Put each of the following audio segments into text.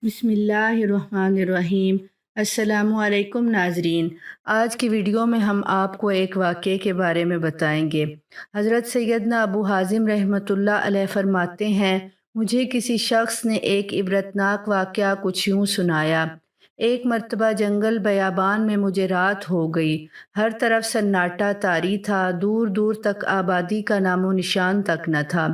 बिस्मिल्लाहिर्रहमानिर्रहीम। अस्सलामुअलैकुम नाज़रीन। आज की वीडियो में हम आपको एक वाक़ये के बारे में बताएंगे। हज़रत सैयदना अबू हाज़िम रहमतुल्लाह अलैह फरमाते हैं, मुझे किसी शख्स ने एक इबरतनाक वाक़या कुछ यूँ सुनाया। एक मर्तबा जंगल बयाबान में मुझे रात हो गई। हर तरफ सन्नाटा तारी था, दूर दूर तक आबादी का नामो निशान तक न था।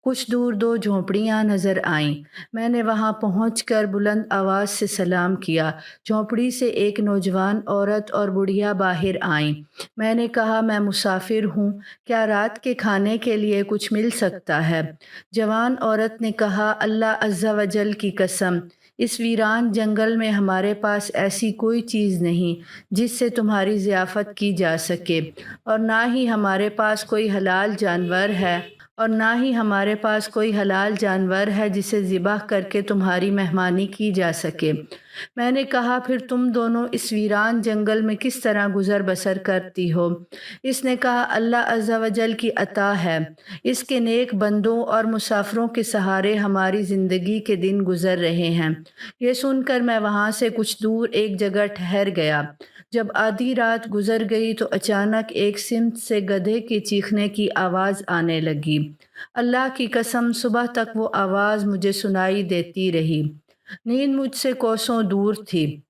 कुछ दूर दो झोंपड़ियाँ नज़र आईं। मैंने वहां पहुंचकर बुलंद आवाज़ से सलाम किया। झोंपड़ी से एक नौजवान औरत और बुढ़िया बाहर आईं। मैंने कहा, मैं मुसाफिर हूँ, क्या रात के खाने के लिए कुछ मिल सकता है? जवान औरत ने कहा, अल्लाह अज़्ज़ा वजल की कसम, इस वीरान जंगल में हमारे पास ऐसी कोई चीज़ नहीं जिससे तुम्हारी ज़ियाफ़त की जा सके, और ना ही हमारे पास कोई हलाल जानवर है जिसे ज़िबह करके तुम्हारी मेहमानी की जा सके। मैंने कहा, फिर तुम दोनों इस वीरान जंगल में किस तरह गुज़र बसर करती हो? इसने कहा, अल्लाह अज़्ज़ा वजल की अता है, इसके नेक बंदों और मुसाफिरों के सहारे हमारी ज़िंदगी के दिन गुज़र रहे हैं। ये सुनकर मैं वहाँ से कुछ दूर एक जगह ठहर गया। जब आधी रात गुजर गई तो अचानक एक सिमत से गधे के चीखने की आवाज़ आने लगी। अल्लाह की कसम, सुबह तक वो आवाज़ मुझे सुनाई देती रही। नींद मुझसे कोसों दूर थी।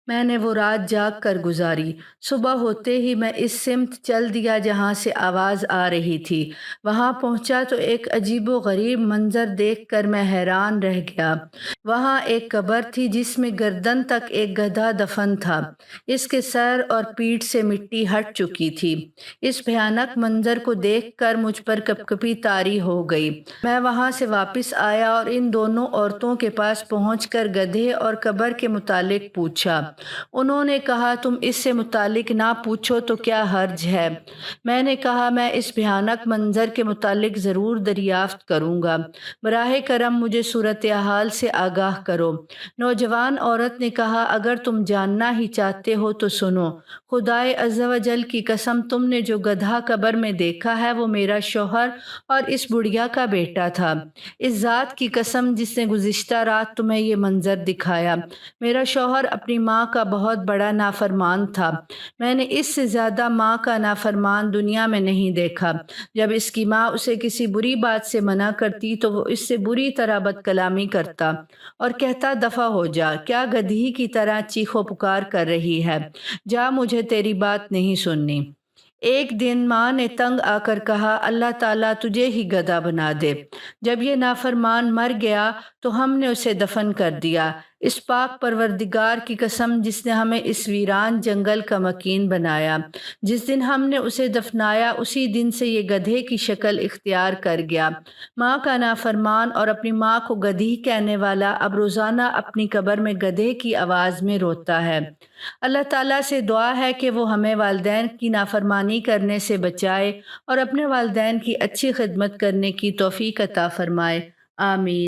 मैंने वो रात जाग कर गुजारी। सुबह होते ही मैं इस सिमत चल दिया जहाँ से आवाज़ आ रही थी। वहाँ पहुँचा तो एक अजीबो गरीब मंजर देखकर मैं हैरान रह गया। वहाँ एक कब्र थी जिसमें गर्दन तक एक गधा दफन था। इसके सर और पीठ से मिट्टी हट चुकी थी। इस भयानक मंजर को देखकर मुझ पर कपकपी तारी हो गई। मैं वहाँ से वापस आया और इन दोनों औरतों के पास पहुँचकर गधे और कब्र के मुतालिक पूछा। उन्होंने कहा, तुम इससे मुतालिक ना पूछो तो क्या हर्ज है? मैंने कहा, मैं इस भयानक मंजर के मुतालिक ज़रूर दरियाफ्त करूँगा। बराहे करम मुझे सूरत हाल से आगाह करो। नौजवान औरत ने कहा, अगर तुम जानना ही चाहते हो तो सुनो। खुदाए अज़्ज़ा वजल की कसम, तुमने जो गधा कब्र में देखा है वो मेरा शौहर और इस बुढ़िया का बेटा था। इस ज़ात की कसम जिसने गुज़िश्ता रात तुम्हें ये मंजर दिखाया, मेरा शौहर अपनी माँ का बहुत बड़ा नाफरमान था। मैंने इससे ज़्यादा माँ का नाफरमान दुनिया में नहीं देखा। जब इसकी माँ उसे किसी बुरी बात से मना करती तो वो इससे बुरी तरह बदकलामी करता और कहता, दफ़ा हो जा, क्या गधी की तरह चीखो पुकार कर रही है? जा, मुझे तेरी बात नहीं सुननी। एक दिन माँ ने तंग आकर कहा, अल्लाह ताला तुझे ही गधा बना दे। जब ये नाफरमान मर गया तो हमने उसे दफन कर दिया। इस पाक परवरदिगार की कसम जिसने हमें इस वीरान जंगल का मकीन बनाया। जिस दिन हमने उसे दफनाया उसी दिन से ये गधे की शक्ल इख्तियार कर गया। माँ का नाफरमान और अपनी माँ को गधी कहने वाला अब रोज़ाना अपनी कब्र में गधे की आवाज़ में रोता है। अल्लाह ताला से दुआ है कि वो हमें वालिदैन की नाफरमानी करने से बचाए और अपने वालिदैन की अच्छी खिदमत करने की तौफीक अता फरमाए। आमीन।